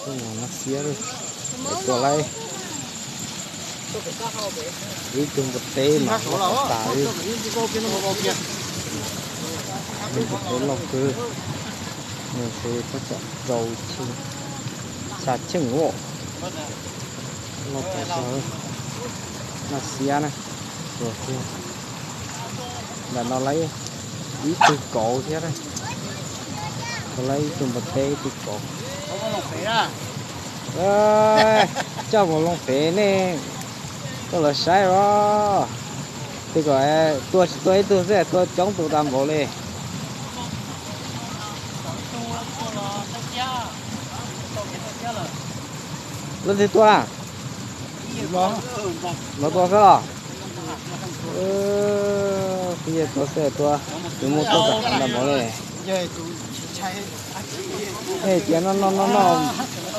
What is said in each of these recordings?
Không nó xía rồi. Của lại đi chung một té mà nó tải đi. Mình có thể lọc cơ. Mình sẽ có chọn dầu chừng xả chừng ngộ. Lọc cả sao nó xía này. Rồi chưa. Là nó lấy ít từ cổ thế này. Nó lấy chung một té từ cổ. Cho một lông phế nè. Tôi là sai rồi. Thì gọi tôi sẽ tôi chống tụ tạm bộ lên. Lên thì tôi à? Nó tôi sao? Bây giờ tôi sẽ tôi một tôi tạm bộ lên. Ê, chị nó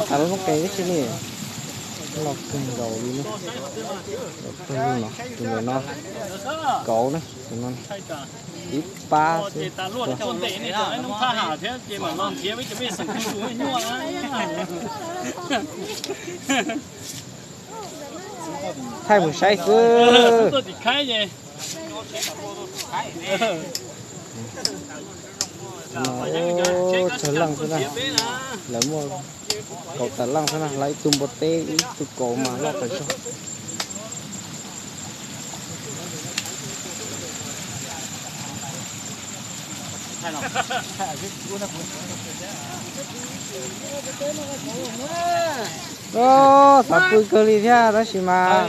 thả nó cái chứ nè. Lọc từng đầu đi nữa. Từng nó cổ nữa, từng nó ít ba chứ. Thay một sai cơ. Trời lăng thế này, lấy mua cậu tạt lăng thế này, lấy tum bột tê ít từ cổ mà lọt phải cho. Đó, tập vui cơ đi theo đó xí mà.